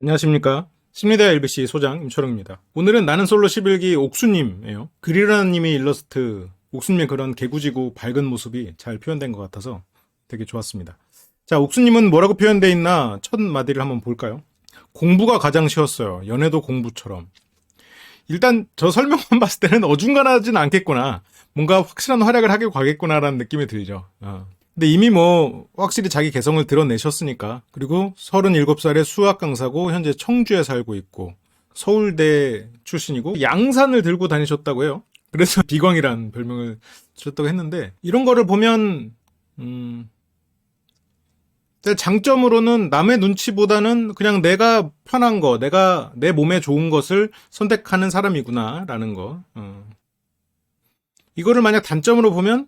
안녕하십니까. 심리대 LBC 소장 임철웅입니다. 오늘은 나는 솔로 11기 옥수님이에요. 그리라님의 일러스트, 옥수님의 그런 개구지고 밝은 모습이 잘 표현된 것 같아서 되게 좋았습니다. 자, 옥수님은 뭐라고 표현되어 있나 첫 마디를 한번 볼까요? 공부가 가장 쉬웠어요. 연애도 공부처럼. 일단 저 설명만 봤을 때는 어중간하진 않겠구나. 뭔가 확실한 활약을 하길 가겠구나라는 느낌이 들죠. 근데 이미 뭐 확실히 자기 개성을 드러내셨으니까. 그리고 37살의 수학 강사고 현재 청주에 살고 있고 서울대 출신이고 양산을 들고 다니셨다고 해요. 그래서 비광이란 별명을 주셨다고 했는데 이런 거를 보면 장점으로는 남의 눈치보다는 그냥 내가 편한 거, 내가 내 몸에 좋은 것을 선택하는 사람이구나라는 거. 이거를 만약 단점으로 보면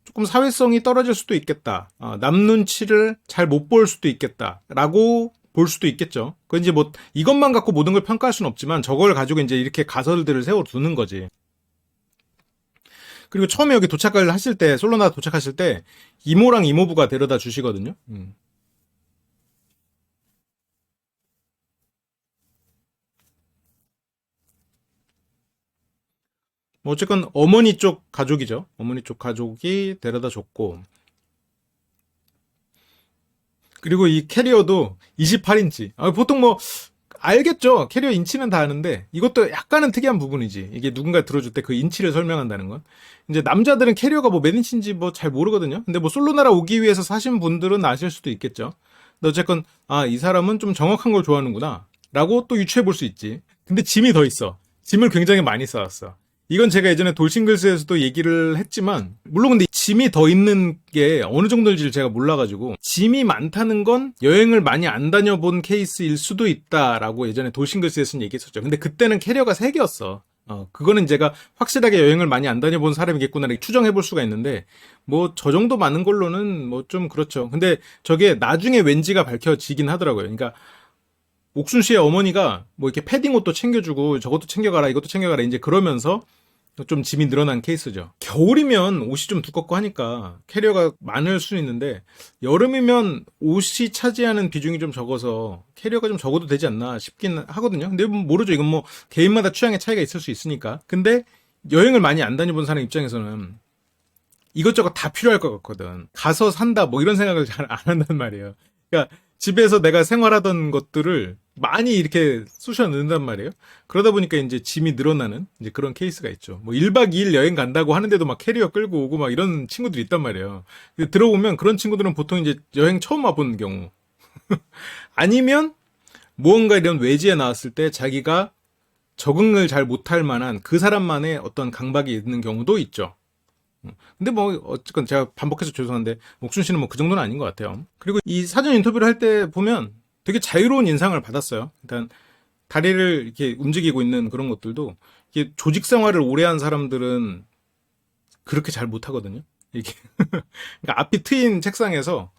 조금 사회성이 떨어질 수도 있겠다. 남 눈치를 잘 못 볼 수도 있겠다라고 볼 수도 있겠죠. 그 이제 뭐 이것만 갖고 모든 걸 평가할 수는 없지만 저걸 가지고 이제 이렇게 가설들을 세워 두는 거지. 그리고 처음에 여기 도착을 하실 때, 솔로나 도착하실 때 이모랑 이모부가 데려다 주시거든요. 뭐 어쨌건 어머니 쪽 가족이죠. 어머니 쪽 가족이 데려다 줬고, 그리고 이 캐리어도 28인치. 보통 뭐 알겠죠. 캐리어 인치는 다 아는데 이것도 약간은 특이한 부분이지. 이게 누군가 들어줄 때 그 인치를 설명한다는 건. 이제 남자들은 캐리어가 뭐 몇 인치인지 뭐 잘 모르거든요. 근데 뭐 솔로나라 오기 위해서 사신 분들은 아실 수도 있겠죠. 근데 어쨌건 이 사람은 좀 정확한 걸 좋아하는구나 라고 또 유추해 볼 수 있지. 근데 짐이 더 있어. 짐을 굉장히 많이 쌓았어. 이건 제가 예전에 돌싱글스에서도 얘기를 했지만, 물론 근데 짐이 더 있는 게 어느 정도인지를 제가 몰라가지고, 짐이 많다는 건 여행을 많이 안 다녀본 케이스일 수도 있다라고 예전에 돌싱글스에서는 얘기했었죠. 근데 그때는 캐리어가 3개였어. 그거는 제가 확실하게 여행을 많이 안 다녀본 사람이겠구나 이렇게 추정해 볼 수가 있는데, 뭐, 저 정도 많은 걸로는 뭐 좀 그렇죠. 근데 저게 나중에 왠지가 밝혀지긴 하더라고요. 그러니까, 옥순 씨의 어머니가 뭐 이렇게 패딩 옷도 챙겨주고 저것도 챙겨가라 이것도 챙겨가라 이제 그러면서 좀 짐이 늘어난 케이스죠. 겨울이면 옷이 좀 두껍고 하니까 캐리어가 많을 수 있는데 여름이면 옷이 차지하는 비중이 좀 적어서 캐리어가 좀 적어도 되지 않나 싶긴 하거든요. 근데 뭐 모르죠. 이건 뭐 개인마다 취향의 차이가 있을 수 있으니까. 근데 여행을 많이 안 다녀본 사람 입장에서는 이것저것 다 필요할 것 같거든. 가서 산다 뭐 이런 생각을 잘 안 한단 말이에요. 그러니까 집에서 내가 생활하던 것들을 많이 이렇게 쑤셔 넣는단 말이에요. 그러다 보니까 이제 짐이 늘어나는 이제 그런 케이스가 있죠. 뭐 1박 2일 여행 간다고 하는데도 막 캐리어 끌고 오고 막 이런 친구들이 있단 말이에요. 들어보면 그런 친구들은 보통 이제 여행 처음 와본 경우 아니면 무언가 이런 외지에 나왔을 때 자기가 적응을 잘 못할 만한 그 사람만의 어떤 강박이 있는 경우도 있죠. 근데 뭐 어쨌건 제가 반복해서 죄송한데 옥순 씨는 뭐 그 정도는 아닌 것 같아요. 그리고 이 사전 인터뷰를 할 때 보면 되게 자유로운 인상을 받았어요. 일단 다리를 이렇게 움직이고 있는 그런 것들도 이게 조직 생활을 오래 한 사람들은 그렇게 잘 못하거든요. 이게 그러니까 앞이 트인 책상에서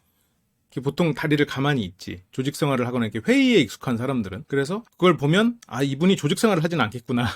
이렇게 보통 다리를 가만히 있지. 조직 생활을 하거나 이렇게 회의에 익숙한 사람들은 그래서 그걸 보면 이분이 조직 생활을 하진 않겠구나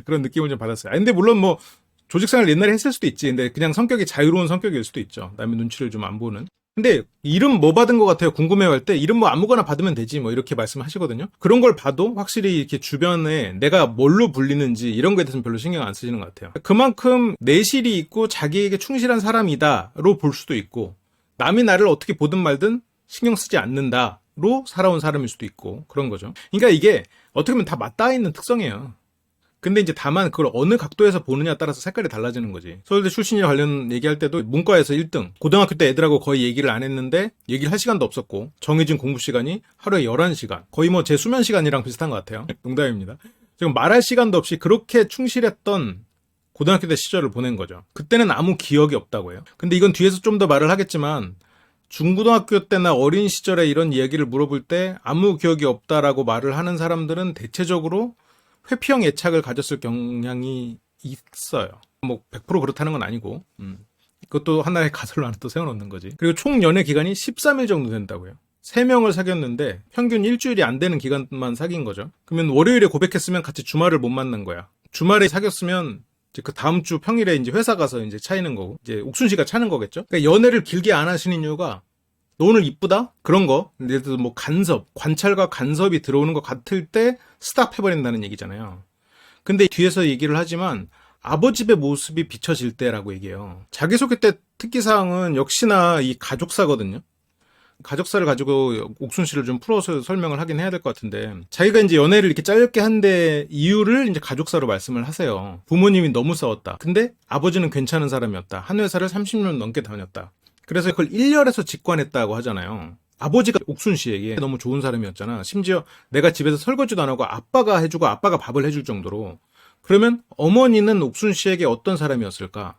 그런 느낌을 좀 받았어요. 근데 물론 뭐 조직생활 옛날에 했을 수도 있지. 근데 그냥 성격이 자유로운 성격일 수도 있죠. 남의 눈치를 좀 안 보는. 근데 이름 뭐 받은 것 같아요? 궁금해할 때 이름 뭐 아무거나 받으면 되지 뭐 이렇게 말씀하시거든요. 그런 걸 봐도 확실히 이렇게 주변에 내가 뭘로 불리는지 이런 거에 대해서는 별로 신경 안 쓰시는 것 같아요. 그만큼 내실이 있고 자기에게 충실한 사람이다로 볼 수도 있고 남이 나를 어떻게 보든 말든 신경 쓰지 않는다로 살아온 사람일 수도 있고 그런 거죠. 그러니까 이게 어떻게 보면 다 맞닿아 있는 특성이에요. 근데 이제 다만 그걸 어느 각도에서 보느냐에 따라서 색깔이 달라지는 거지. 서울대 출신이라 관련 얘기할 때도 문과에서 1등. 고등학교 때 애들하고 거의 얘기를 안 했는데 얘기를 할 시간도 없었고 정해진 공부 시간이 하루에 11시간. 거의 뭐 제 수면 시간이랑 비슷한 것 같아요. 농담입니다. 지금 말할 시간도 없이 그렇게 충실했던 고등학교 때 시절을 보낸 거죠. 그때는 아무 기억이 없다고 해요. 근데 이건 뒤에서 좀 더 말을 하겠지만 중고등학교 때나 어린 시절에 이런 이야기를 물어볼 때 아무 기억이 없다라고 말을 하는 사람들은 대체적으로 회피형 애착을 가졌을 경향이 있어요. 뭐 100% 그렇다는 건 아니고 그것도 하나의 가설로 하나 또 세워놓는 거지. 그리고 총 연애 기간이 13일 정도 된다고요. 3명을 사귀었는데 평균 일주일이 안 되는 기간만 사귄 거죠. 그러면 월요일에 고백했으면 같이 주말을 못 만난 거야. 주말에 사귀었으면 이제 그 다음 주 평일에 이제 회사 가서 이제 차이는 거고 이제 옥순 씨가 차는 거겠죠. 그러니까 연애를 길게 안 하시는 이유가 너 오늘 이쁘다? 그런 거. 예를 들어서 뭐 관찰과 간섭이 들어오는 것 같을 때 스탑해버린다는 얘기잖아요. 근데 뒤에서 얘기를 하지만 아버지의 모습이 비춰질 때라고 얘기해요. 자기소개 때 특기사항은 역시나 이 가족사거든요. 가족사를 가지고 옥순 씨를 좀 풀어서 설명을 하긴 해야 될 것 같은데, 자기가 이제 연애를 이렇게 짧게 한데 이유를 이제 가족사로 말씀을 하세요. 부모님이 너무 싸웠다. 근데 아버지는 괜찮은 사람이었다. 한 회사를 30년 넘게 다녔다. 그래서 그걸 1년에서 직관했다고 하잖아요. 아버지가 옥순 씨에게 너무 좋은 사람이었잖아. 심지어 내가 집에서 설거지도 안 하고 아빠가 해주고 아빠가 밥을 해줄 정도로. 그러면 어머니는 옥순 씨에게 어떤 사람이었을까?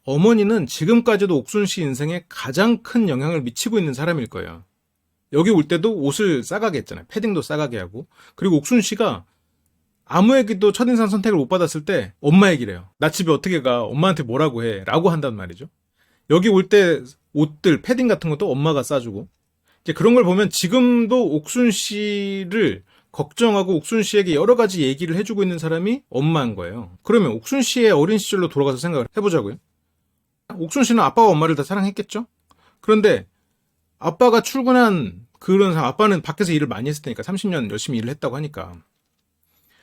어머니는 지금까지도 옥순 씨 인생에 가장 큰 영향을 미치고 있는 사람일 거예요. 여기 올 때도 옷을 싸가게 했잖아요. 패딩도 싸가게 하고. 그리고 옥순 씨가 아무에게도 첫인상 선택을 못 받았을 때 엄마 얘기를 해요. 나 집에 어떻게 가? 엄마한테 뭐라고 해? 라고 한단 말이죠. 여기 올 때 옷들, 패딩 같은 것도 엄마가 싸주고. 이제 그런 걸 보면 지금도 옥순 씨를 걱정하고 옥순 씨에게 여러 가지 얘기를 해주고 있는 사람이 엄마인 거예요. 그러면 옥순 씨의 어린 시절로 돌아가서 생각을 해보자고요. 옥순 씨는 아빠와 엄마를 다 사랑했겠죠? 그런데 아빠가 출근한 그런 상황, 아빠는 밖에서 일을 많이 했을 테니까 30년 열심히 일을 했다고 하니까.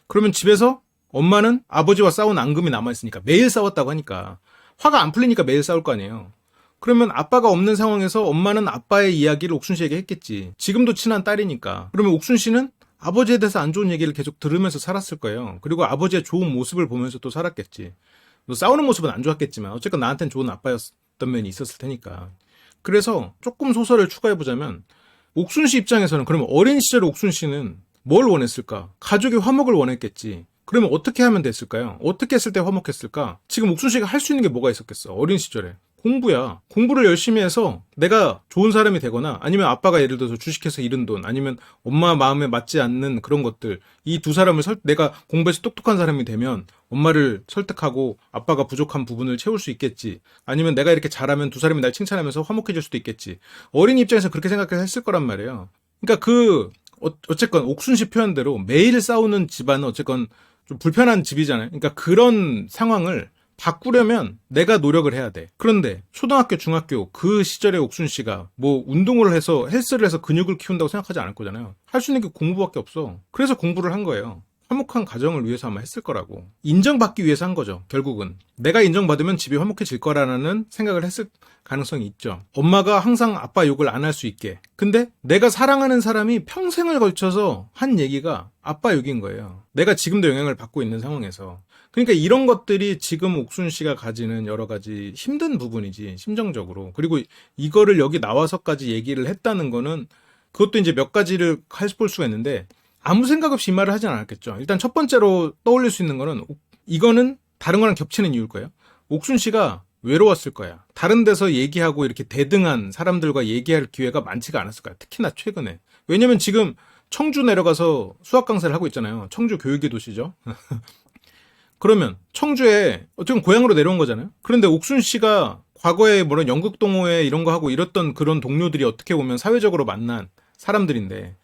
그러면 집에서 엄마는 아버지와 싸운 앙금이 남아있으니까 매일 싸웠다고 하니까 화가 안 풀리니까 매일 싸울 거 아니에요. 그러면 아빠가 없는 상황에서 엄마는 아빠의 이야기를 옥순 씨에게 했겠지. 지금도 친한 딸이니까. 그러면 옥순 씨는 아버지에 대해서 안 좋은 얘기를 계속 들으면서 살았을 거예요. 그리고 아버지의 좋은 모습을 보면서 또 살았겠지. 싸우는 모습은 안 좋았겠지만 어쨌건 나한테는 좋은 아빠였던 면이 있었을 테니까. 그래서 조금 소설을 추가해보자면 옥순 씨 입장에서는 그러면 어린 시절 옥순 씨는 뭘 원했을까? 가족의 화목을 원했겠지. 그러면 어떻게 하면 됐을까요? 어떻게 했을 때 화목했을까? 지금 옥순 씨가 할 수 있는 게 뭐가 있었겠어? 어린 시절에. 공부야. 공부를 열심히 해서 내가 좋은 사람이 되거나 아니면 아빠가 예를 들어서 주식해서 잃은 돈 아니면 엄마 마음에 맞지 않는 그런 것들 이 두 사람을 내가 공부해서 똑똑한 사람이 되면 엄마를 설득하고 아빠가 부족한 부분을 채울 수 있겠지. 아니면 내가 이렇게 잘하면 두 사람이 날 칭찬하면서 화목해질 수도 있겠지. 어린 입장에서 그렇게 생각했을 거란 말이에요. 그러니까 어쨌건 옥순 씨 표현대로 매일 싸우는 집안은 어쨌건 좀 불편한 집이잖아요. 그러니까 그런 상황을 바꾸려면 내가 노력을 해야 돼. 그런데 초등학교, 중학교 그 시절에 옥순 씨가 뭐 운동을 해서 헬스를 해서 근육을 키운다고 생각하지 않을 거잖아요. 할 수 있는 게 공부밖에 없어. 그래서 공부를 한 거예요. 화목한 가정을 위해서 아마 했을 거라고. 인정받기 위해서 한 거죠. 결국은. 내가 인정받으면 집이 화목해질 거라는 생각을 했을 가능성이 있죠. 엄마가 항상 아빠 욕을 안 할 수 있게. 근데 내가 사랑하는 사람이 평생을 걸쳐서 한 얘기가 아빠 욕인 거예요. 내가 지금도 영향을 받고 있는 상황에서. 그러니까 이런 것들이 지금 옥순 씨가 가지는 여러 가지 힘든 부분이지, 심정적으로. 그리고 이거를 여기 나와서까지 얘기를 했다는 거는 그것도 이제 몇 가지를 볼 수가 있는데 아무 생각 없이 이 말을 하진 않았겠죠. 일단 첫 번째로 떠올릴 수 있는 거는 이거는 다른 거랑 겹치는 이유일 거예요. 옥순 씨가 외로웠을 거야. 다른 데서 얘기하고 이렇게 대등한 사람들과 얘기할 기회가 많지가 않았을 거야. 특히나 최근에. 왜냐면 지금 청주 내려가서 수학 강사를 하고 있잖아요. 청주 교육의 도시죠. 그러면 청주에 어쨌든 고향으로 내려온 거잖아요. 그런데 옥순 씨가 과거에 뭐런 연극 동호회 이런 거 하고 이랬던 그런 동료들이 어떻게 보면 사회적으로 만난 사람들인데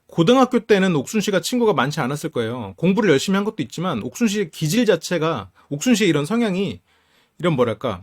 고등학교 때는 옥순 씨가 친구가 많지 않았을 거예요. 공부를 열심히 한 것도 있지만 옥순 씨의 기질 자체가 옥순 씨의 이런 성향이 이런 뭐랄까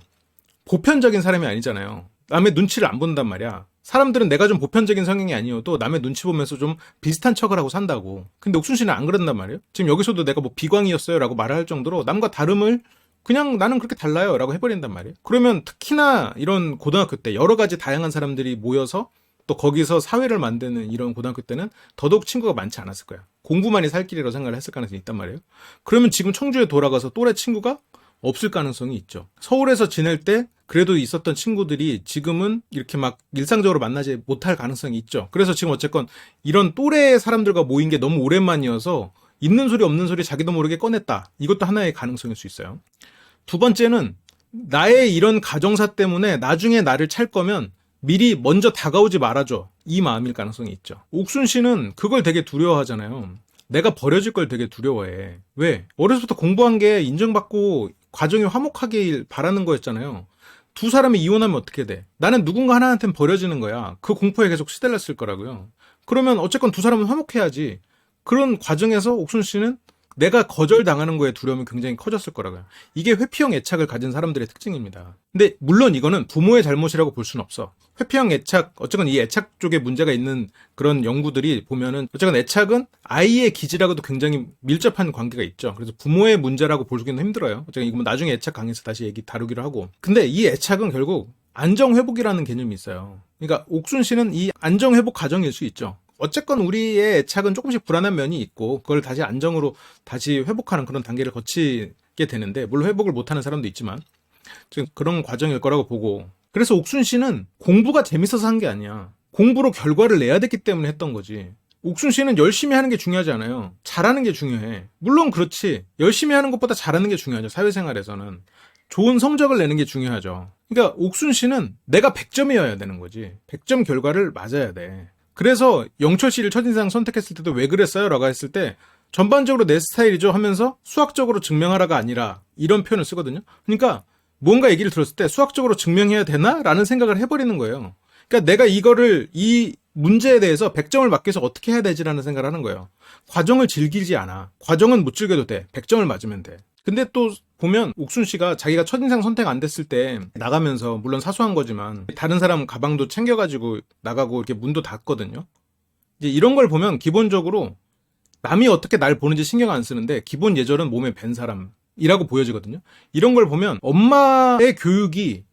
보편적인 사람이 아니잖아요. 남의 눈치를 안 본단 말이야. 사람들은 내가 좀 보편적인 성향이 아니어도 남의 눈치 보면서 좀 비슷한 척을 하고 산다고. 근데 옥순 씨는 안 그런단 말이에요. 지금 여기서도 내가 뭐 비광이었어요 라고 말을 할 정도로 남과 다름을 그냥 나는 그렇게 달라요 라고 해버린단 말이에요. 그러면 특히나 이런 고등학교 때 여러 가지 다양한 사람들이 모여서 또 거기서 사회를 만드는 이런 고등학교 때는 더더욱 친구가 많지 않았을 거야. 공부만이 살 길이라고 생각을 했을 가능성이 있단 말이에요. 그러면 지금 청주에 돌아가서 또래 친구가 없을 가능성이 있죠. 서울에서 지낼 때 그래도 있었던 친구들이 지금은 이렇게 막 일상적으로 만나지 못할 가능성이 있죠. 그래서 지금 어쨌건 이런 또래 사람들과 모인 게 너무 오랜만이어서 있는 소리 없는 소리 자기도 모르게 꺼냈다. 이것도 하나의 가능성일 수 있어요. 두 번째는 나의 이런 가정사 때문에 나중에 나를 찰 거면 미리 먼저 다가오지 말아줘. 이 마음일 가능성이 있죠. 옥순 씨는 그걸 되게 두려워하잖아요. 내가 버려질 걸 되게 두려워해. 왜? 어려서부터 공부한 게 인정받고 과정이 화목하길 바라는 거였잖아요. 두 사람이 이혼하면 어떻게 돼? 나는 누군가 하나한테는 버려지는 거야. 그 공포에 계속 시달렸을 거라고요. 그러면 어쨌건 두 사람은 화목해야지. 그런 과정에서 옥순 씨는 내가 거절당하는 거에 두려움이 굉장히 커졌을 거라고요. 이게 회피형 애착을 가진 사람들의 특징입니다. 근데 물론 이거는 부모의 잘못이라고 볼 수는 없어. 회피형 애착, 어쨌건 이 애착 쪽에 문제가 있는 그런 연구들이 보면은 어쨌건 애착은 아이의 기질하고도 굉장히 밀접한 관계가 있죠. 그래서 부모의 문제라고 보기는 힘들어요. 어쨌든 이거 나중에 애착 강의에서 다시 얘기 다루기로 하고. 근데 이 애착은 결국 안정회복이라는 개념이 있어요. 그러니까 옥순 씨는 이 안정회복 과정일 수 있죠. 어쨌건 우리의 애착은 조금씩 불안한 면이 있고 그걸 다시 안정으로 다시 회복하는 그런 단계를 거치게 되는데 물론 회복을 못하는 사람도 있지만 지금 그런 과정일 거라고 보고 그래서 옥순 씨는 공부가 재밌어서 한 게 아니야. 공부로 결과를 내야 됐기 때문에 했던 거지. 옥순 씨는 열심히 하는 게 중요하지 않아요. 잘하는 게 중요해. 물론 그렇지. 열심히 하는 것보다 잘하는 게 중요하죠. 사회생활에서는. 좋은 성적을 내는 게 중요하죠. 그러니까 옥순 씨는 내가 100점이어야 되는 거지. 100점 결과를 맞아야 돼. 그래서 영철 씨를 첫인상 선택했을 때도 왜 그랬어요? 라고 했을 때 전반적으로 내 스타일이죠 하면서 수학적으로 증명하라가 아니라 이런 표현을 쓰거든요. 그러니까 뭔가 얘기를 들었을 때 수학적으로 증명해야 되나? 라는 생각을 해버리는 거예요. 그러니까 내가 이 문제에 대해서 100점을 맞기 위해서 어떻게 해야 되지라는 생각을 하는 거예요. 과정을 즐기지 않아. 과정은 못 즐겨도 돼. 100점을 맞으면 돼. 근데 또 보면 옥순 씨가 자기가 첫인상 선택 안 됐을 때 나가면서 물론 사소한 거지만 다른 사람 가방도 챙겨가지고 나가고 이렇게 문도 닫거든요. 이제 이런 걸 보면 기본적으로 남이 어떻게 날 보는지 신경 안 쓰는데 기본 예절은 몸에 밴 사람이라고 보여지거든요. 이런 걸 보면 엄마의 교육이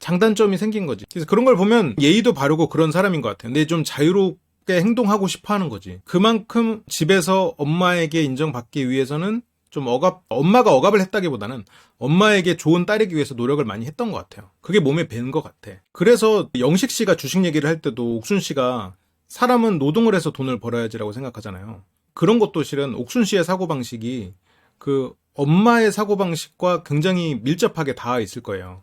장단점이 생긴 거지. 그래서 그런 걸 보면 예의도 바르고 그런 사람인 것 같아요. 근데 좀 자유롭게 행동하고 싶어 하는 거지. 그만큼 집에서 엄마에게 인정받기 위해서는 좀 엄마가 억압을 했다기보다는 엄마에게 좋은 딸이기 위해서 노력을 많이 했던 것 같아요. 그게 몸에 밴 것 같아. 그래서 영식 씨가 주식 얘기를 할 때도 옥순 씨가 사람은 노동을 해서 돈을 벌어야지라고 생각하잖아요. 그런 것도 실은 옥순 씨의 사고방식이 그 엄마의 사고방식과 굉장히 밀접하게 닿아 있을 거예요.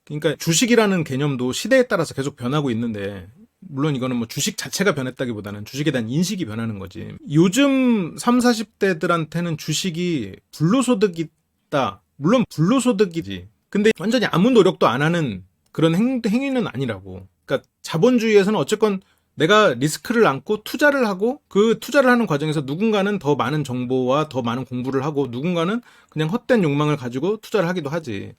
그러니까 주식이라는 개념도 시대에 따라서 계속 변하고 있는데 물론 이거는 뭐 주식 자체가 변했다기보다는 주식에 대한 인식이 변하는 거지. 요즘 30, 40대들한테는 주식이 불로소득이다. 물론 불로소득이지. 근데 완전히 아무 노력도 안 하는 그런 행위는 아니라고. 그러니까 자본주의에서는 어쨌건 내가 리스크를 안고 투자를 하고 그 투자를 하는 과정에서 누군가는 더 많은 정보와 더 많은 공부를 하고 누군가는 그냥 헛된 욕망을 가지고 투자를 하기도 하지.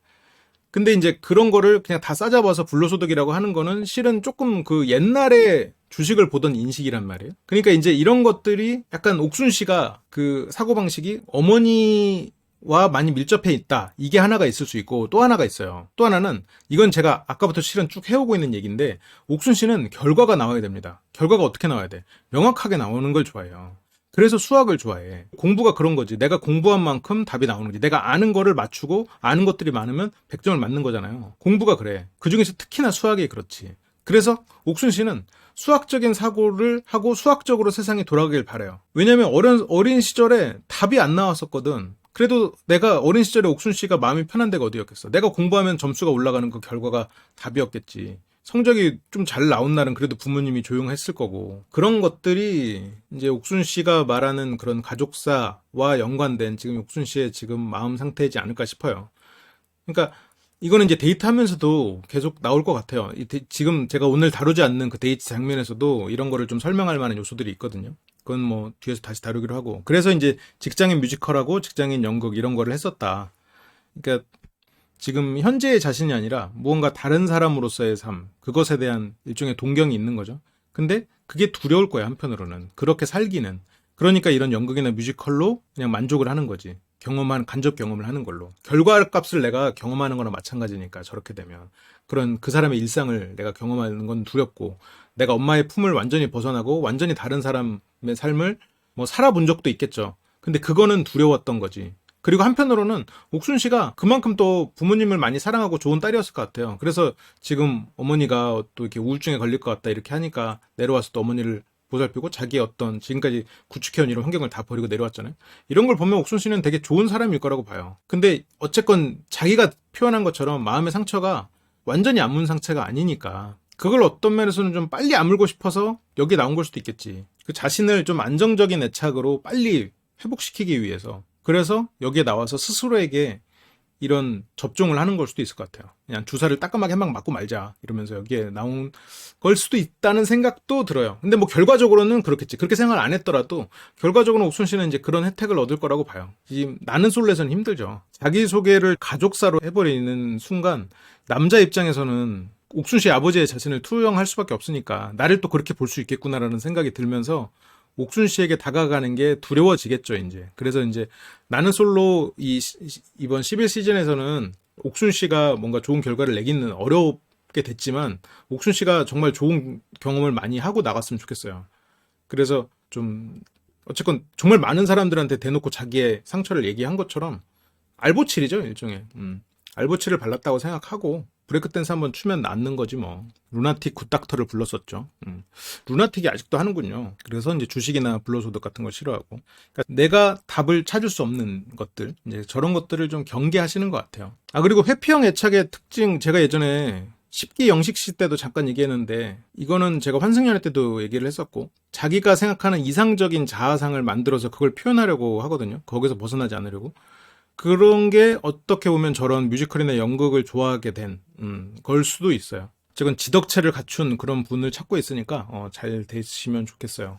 근데 이제 그런 거를 그냥 다 싸잡아서 불로소득이라고 하는 거는 실은 조금 그 옛날에 주식을 보던 인식이란 말이에요. 그러니까 이제 이런 것들이 약간 옥순 씨가 그 사고방식이 어머니와 많이 밀접해 있다. 이게 하나가 있을 수 있고 또 하나가 있어요. 또 하나는 이건 제가 아까부터 실은 쭉 해오고 있는 얘기인데 옥순 씨는 결과가 나와야 됩니다. 결과가 어떻게 나와야 돼? 명확하게 나오는 걸 좋아해요. 그래서 수학을 좋아해. 공부가 그런 거지. 내가 공부한 만큼 답이 나오는 거지. 내가 아는 거를 맞추고 아는 것들이 많으면 100점을 맞는 거잖아요. 공부가 그래. 그중에서 특히나 수학이 그렇지. 그래서 옥순 씨는 수학적인 사고를 하고 수학적으로 세상이 돌아가길 바라요. 왜냐면 어린 시절에 답이 안 나왔었거든. 그래도 내가 어린 시절에 옥순 씨가 마음이 편한 데가 어디였겠어. 내가 공부하면 점수가 올라가는 그 결과가 답이었겠지. 성적이 좀 잘 나온 날은 그래도 부모님이 조용했을 거고 그런 것들이 이제 옥순 씨가 말하는 그런 가족사와 연관된 지금 옥순 씨의 지금 마음 상태이지 않을까 싶어요. 그러니까 이거는 이제 데이트하면서도 계속 나올 것 같아요. 지금 제가 오늘 다루지 않는 그 데이트 장면에서도 이런 거를 좀 설명할 만한 요소들이 있거든요. 그건 뭐 뒤에서 다시 다루기로 하고 그래서 이제 직장인 뮤지컬하고 직장인 연극 이런 거를 했었다. 그러니까 지금 현재의 자신이 아니라 무언가 다른 사람으로서의 삶, 그것에 대한 일종의 동경이 있는 거죠. 근데 그게 두려울 거야, 한편으로는. 그렇게 살기는. 그러니까 이런 연극이나 뮤지컬로 그냥 만족을 하는 거지. 간접 경험을 하는 걸로. 결과값을 내가 경험하는 거나 마찬가지니까, 저렇게 되면. 그런 그 사람의 일상을 내가 경험하는 건 두렵고, 내가 엄마의 품을 완전히 벗어나고, 완전히 다른 사람의 삶을 뭐 살아본 적도 있겠죠. 근데 그거는 두려웠던 거지. 그리고 한편으로는 옥순 씨가 그만큼 또 부모님을 많이 사랑하고 좋은 딸이었을 것 같아요. 그래서 지금 어머니가 또 이렇게 우울증에 걸릴 것 같다 이렇게 하니까 내려와서 또 어머니를 보살피고 자기의 어떤 지금까지 구축해온 이런 환경을 다 버리고 내려왔잖아요. 이런 걸 보면 옥순 씨는 되게 좋은 사람일 거라고 봐요. 근데 어쨌건 자기가 표현한 것처럼 마음의 상처가 완전히 아문 상처가 아니니까 그걸 어떤 면에서는 좀 빨리 아물고 싶어서 여기 나온 걸 수도 있겠지. 그 자신을 좀 안정적인 애착으로 빨리 회복시키기 위해서. 그래서 여기에 나와서 스스로에게 이런 접종을 하는 걸 수도 있을 것 같아요. 그냥 주사를 따끔하게 한 방 맞고 말자 이러면서 여기에 나온 걸 수도 있다는 생각도 들어요. 근데 뭐 결과적으로는 그렇겠지. 그렇게 생각을 안 했더라도 결과적으로는 옥순 씨는 이제 그런 혜택을 얻을 거라고 봐요. 이 나는 솔로에서는 힘들죠. 자기소개를 가족사로 해버리는 순간 남자 입장에서는 옥순 씨 아버지의 자신을 투영할 수밖에 없으니까 나를 또 그렇게 볼 수 있겠구나라는 생각이 들면서 옥순 씨에게 다가가는 게 두려워지겠죠, 이제. 그래서 이제 나는 솔로 이번 11시즌에서는 옥순 씨가 뭔가 좋은 결과를 내기는 어렵게 됐지만 옥순 씨가 정말 좋은 경험을 많이 하고 나갔으면 좋겠어요. 그래서 좀 어쨌건 정말 많은 사람들한테 대놓고 자기의 상처를 얘기한 것처럼 알보칠이죠, 일종의. 알보칠을 발랐다고 생각하고 브레이크 댄스 한번 추면 낫는 거지 뭐. 루나틱 굿닥터를 불렀었죠. 루나틱이 아직도 하는군요. 그래서 이제 주식이나 불로소득 같은 걸 싫어하고. 그러니까 내가 답을 찾을 수 없는 것들, 이제 저런 것들을 좀 경계하시는 것 같아요. 아, 그리고 회피형 애착의 특징, 제가 예전에 10기 영식씨 때도 잠깐 얘기했는데, 이거는 제가 환승연애 때도 얘기를 했었고, 자기가 생각하는 이상적인 자아상을 만들어서 그걸 표현하려고 하거든요. 거기서 벗어나지 않으려고. 그런 게 어떻게 보면 저런 뮤지컬이나 연극을 좋아하게 된 걸 수도 있어요. 즉은 지덕체를 갖춘 그런 분을 찾고 있으니까 잘 되시면 좋겠어요.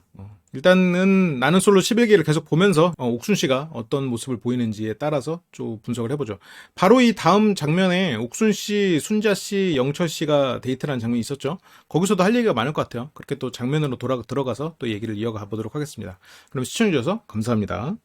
일단은 나는 솔로 11기를 계속 보면서 옥순 씨가 어떤 모습을 보이는지에 따라서 좀 분석을 해보죠. 바로 이 다음 장면에 옥순 씨, 순자 씨, 영철 씨가 데이트라는 장면이 있었죠. 거기서도 할 얘기가 많을 것 같아요. 그렇게 또 장면으로 들어가서 또 얘기를 이어가 보도록 하겠습니다. 그럼 시청해주셔서 감사합니다.